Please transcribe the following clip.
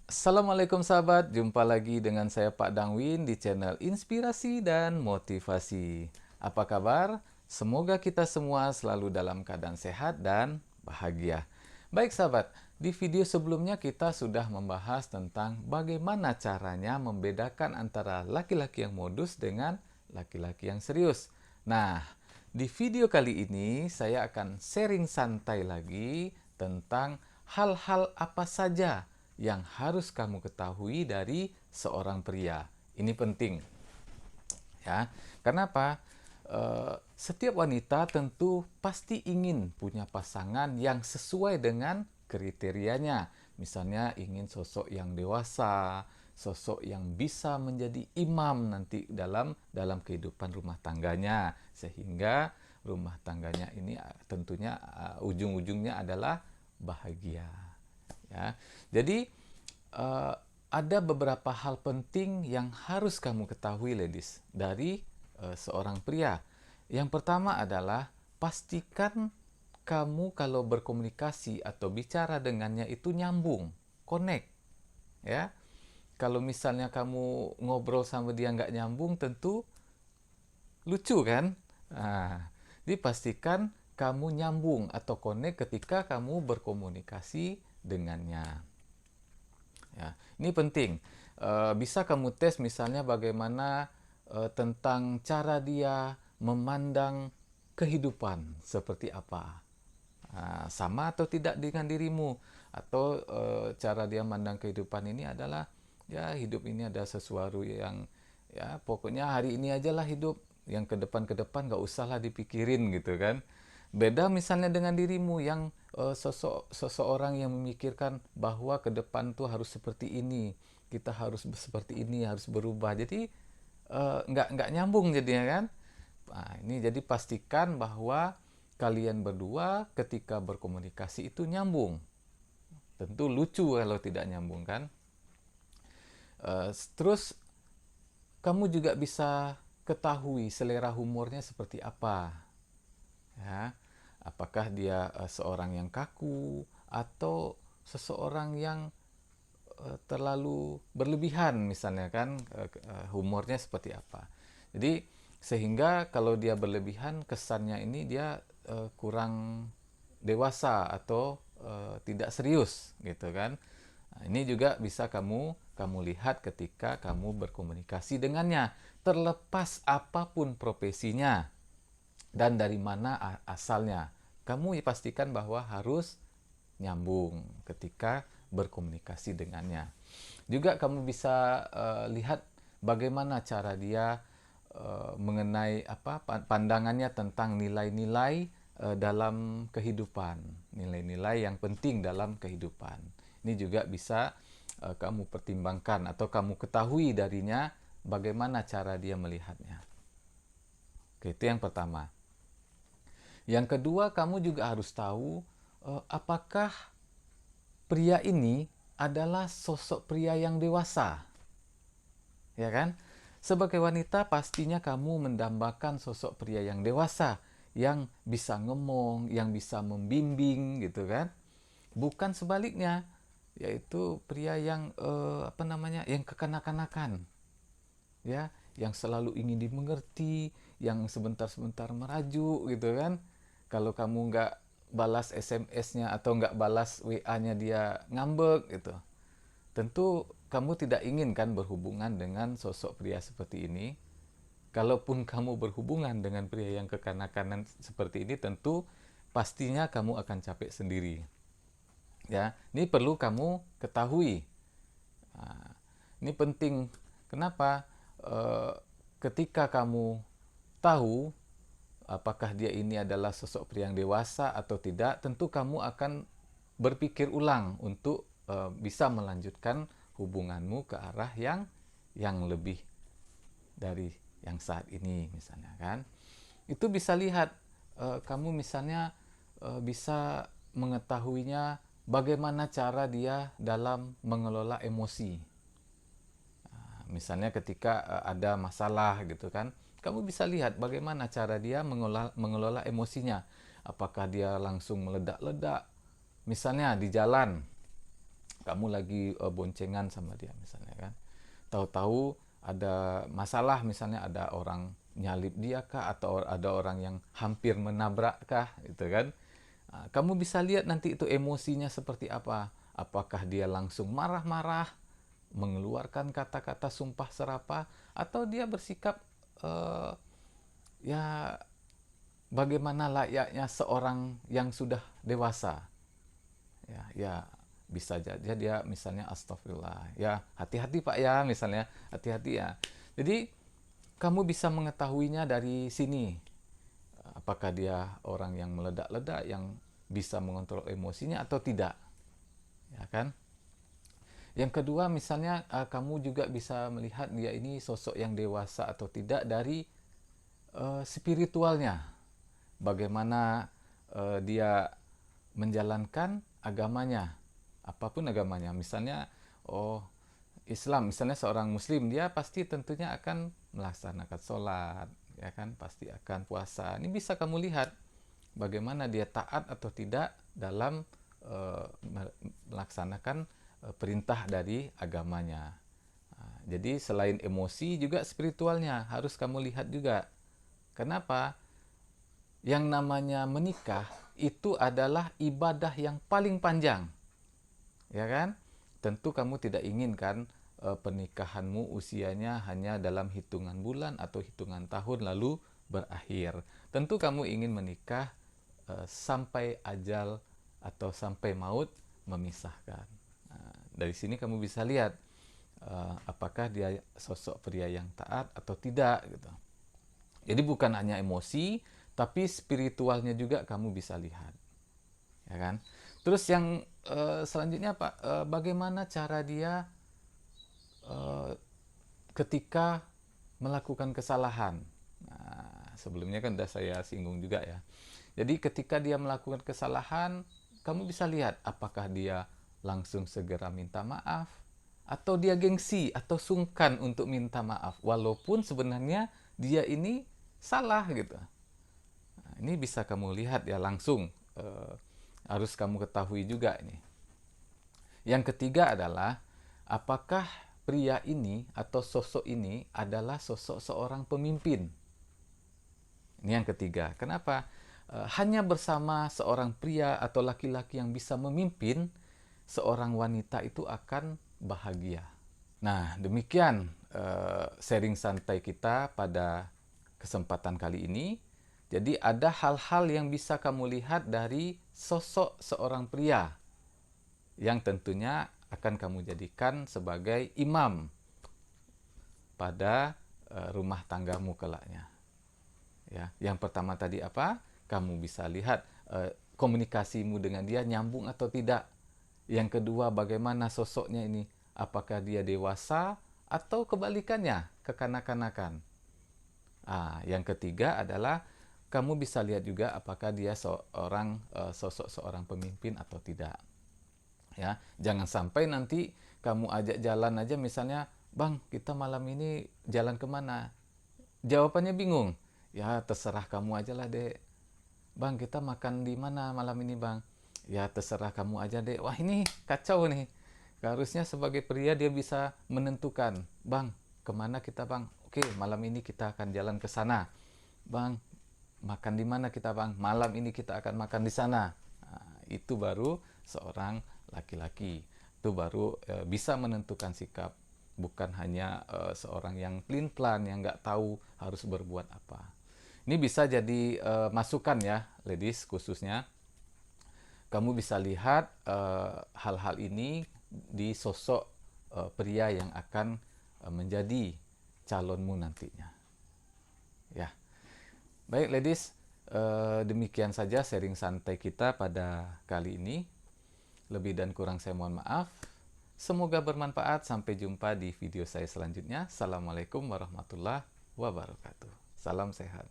Assalamualaikum sahabat, jumpa lagi dengan saya Pak Dangwin di channel Inspirasi dan Motivasi. Apa kabar? Semoga kita semua selalu dalam keadaan sehat dan bahagia. Baik sahabat, di video sebelumnya kita sudah membahas tentang bagaimana caranya membedakan antara laki-laki yang modus dengan laki-laki yang serius. Nah, di video kali ini saya akan sharing santai lagi tentang hal-hal apa saja yang harus kamu ketahui dari seorang pria. Ini penting, ya. Kenapa? Setiap wanita tentu pasti ingin punya pasangan yang sesuai dengan kriterianya. Misalnya ingin sosok yang dewasa, sosok yang bisa menjadi imam nanti dalam kehidupan rumah tangganya, sehingga rumah tangganya ini tentunya ujung-ujungnya adalah bahagia. Ya, jadi uh, ada beberapa hal penting yang harus kamu ketahui, ladies, dari seorang pria. Yang pertama adalah pastikan kamu kalau berkomunikasi atau bicara dengannya itu nyambung, connect, ya. Kalau misalnya kamu ngobrol sama dia nggak nyambung, tentu lucu kan? Nah, dipastikan kamu nyambung atau connect ketika kamu berkomunikasi dengannya. Ya, ini penting. Bisa kamu tes misalnya bagaimana tentang cara dia memandang kehidupan seperti apa. Sama atau tidak dengan dirimu, atau cara dia memandang kehidupan ini adalah ya hidup ini ada sesuatu yang ya pokoknya hari ini aja lah hidup, yang ke depan nggak usahlah dipikirin gitu kan. Beda misalnya dengan dirimu yang seseorang yang memikirkan bahwa ke depan tuh harus seperti ini, kita harus seperti ini, harus berubah. Jadi nggak nyambung jadinya kan. Nah, ini jadi pastikan bahwa kalian berdua ketika berkomunikasi itu nyambung. Tentu lucu kalau tidak nyambung kan. Terus kamu juga bisa ketahui selera humornya seperti apa. Ya, apakah dia seorang yang kaku atau seseorang yang terlalu berlebihan misalnya kan, humornya seperti apa. Jadi sehingga kalau dia berlebihan kesannya ini dia kurang dewasa atau tidak serius gitu kan. Nah, ini juga bisa kamu lihat ketika kamu berkomunikasi dengannya, terlepas apapun profesinya dan dari mana asalnya. Kamu pastikan bahwa harus nyambung ketika berkomunikasi dengannya. Juga kamu bisa lihat bagaimana cara dia mengenai apa pandangannya tentang nilai-nilai dalam kehidupan, nilai-nilai yang penting dalam kehidupan. Ini juga bisa kamu pertimbangkan atau kamu ketahui darinya bagaimana cara dia melihatnya. Oke, itu yang pertama. Yang kedua, kamu juga harus tahu apakah pria ini adalah sosok pria yang dewasa. Ya kan? Sebagai wanita pastinya kamu mendambakan sosok pria yang dewasa, yang bisa ngomong, yang bisa membimbing gitu kan. Bukan sebaliknya, yaitu pria yang yang kekanak-kanakan. Ya, yang selalu ingin dimengerti, yang sebentar-sebentar merajuk gitu kan. Kalau kamu nggak balas SMS-nya atau nggak balas WA-nya, dia ngambek gitu. Tentu kamu tidak ingin kan berhubungan dengan sosok pria seperti ini. Kalaupun kamu berhubungan dengan pria yang kekanak-kanan seperti ini, tentu pastinya kamu akan capek sendiri. Ya, ini perlu kamu ketahui. Nah, ini penting. Kenapa? Eh, Ketika kamu tahu apakah dia ini adalah sosok pria yang dewasa atau tidak, tentu kamu akan berpikir ulang untuk bisa melanjutkan hubunganmu ke arah yang lebih dari yang saat ini misalnya kan. Itu bisa lihat kamu misalnya bisa mengetahuinya bagaimana cara dia dalam mengelola emosi. Misalnya ketika ada masalah gitu kan, kamu bisa lihat bagaimana cara dia mengelola emosinya. Apakah dia langsung meledak-ledak, misalnya di jalan, Kamu lagi boncengan sama dia misalnya kan. Tahu-tahu ada masalah, misalnya ada orang nyalip dia kah, atau ada orang yang hampir menabrak kah, gitu kan. Kamu bisa lihat nanti itu emosinya seperti apa. Apakah dia langsung marah-marah, mengeluarkan kata-kata sumpah serapah, atau dia bersikap ya bagaimana layaknya seorang yang sudah dewasa. Ya bisa saja dia misalnya astagfirullah, ya hati-hati Pak ya, misalnya hati-hati ya. Jadi kamu bisa mengetahuinya dari sini, apakah dia orang yang meledak-ledak, yang bisa mengontrol emosinya atau tidak, ya kan. Yang kedua, misalnya kamu juga bisa melihat dia ini sosok yang dewasa atau tidak dari spiritualnya, bagaimana dia menjalankan agamanya, apapun agamanya. Misalnya Islam, misalnya seorang muslim, dia pasti tentunya akan melaksanakan sholat, ya kan, pasti akan puasa. Ini bisa kamu lihat bagaimana dia taat atau tidak dalam melaksanakan perintah dari agamanya. Jadi selain emosi juga spiritualnya harus kamu lihat juga. Kenapa? Yang namanya menikah itu adalah ibadah yang paling panjang, ya kan? Tentu kamu tidak inginkan pernikahanmu usianya hanya dalam hitungan bulan atau hitungan tahun lalu berakhir. Tentu kamu ingin menikah sampai ajal atau sampai maut memisahkan. Dari sini kamu bisa lihat apakah dia sosok pria yang taat atau tidak gitu. Jadi bukan hanya emosi, tapi spiritualnya juga kamu bisa lihat, ya kan. Terus yang selanjutnya Pak, bagaimana cara dia ketika melakukan kesalahan. Nah, sebelumnya kan sudah saya singgung juga ya. Jadi ketika dia melakukan kesalahan, kamu bisa lihat apakah dia langsung segera minta maaf, atau dia gengsi atau sungkan untuk minta maaf, walaupun sebenarnya dia ini salah gitu. Nah, ini bisa kamu lihat ya langsung, harus kamu ketahui juga ini. Yang ketiga adalah apakah pria ini atau sosok ini adalah sosok seorang pemimpin. Ini yang ketiga. Kenapa? Hanya bersama seorang pria atau laki-laki yang bisa memimpin, seorang wanita itu akan bahagia. Nah, demikian sharing santai kita pada kesempatan kali ini. Jadi ada hal-hal yang bisa kamu lihat dari sosok seorang pria yang tentunya akan kamu jadikan sebagai imam pada rumah tanggamu kelaknya. Ya, yang pertama tadi apa? Kamu bisa lihat komunikasimu dengan dia nyambung atau tidak. Yang kedua, bagaimana sosoknya ini? Apakah dia dewasa atau kebalikannya, kekanak-kanakan? Yang ketiga adalah kamu bisa lihat juga apakah dia sosok seorang pemimpin atau tidak. Ya, jangan sampai nanti kamu ajak jalan aja, misalnya, "Bang, kita malam ini jalan kemana?" Jawabannya bingung. "Ya, terserah kamu aja lah, Dek." "Bang, kita makan di mana malam ini, Bang?" "Ya, terserah kamu aja, Dek." Wah, ini kacau nih. Harusnya sebagai pria dia bisa menentukan, "Bang, kemana kita, Bang?" "Oke, malam ini kita akan jalan ke sana." "Bang, makan di mana kita, Bang?" "Malam ini kita akan makan di sana." Itu baru seorang laki-laki. Itu baru bisa menentukan sikap. Bukan hanya seorang yang pelin-pelan, yang nggak tahu harus berbuat apa. Ini bisa jadi masukan ya, ladies khususnya. Kamu bisa lihat hal-hal ini di sosok pria yang akan menjadi calonmu nantinya. Ya, baik ladies, demikian saja sharing santai kita pada kali ini. Lebih dan kurang saya mohon maaf. Semoga bermanfaat. Sampai jumpa di video saya selanjutnya. Assalamualaikum warahmatullahi wabarakatuh. Salam sehat.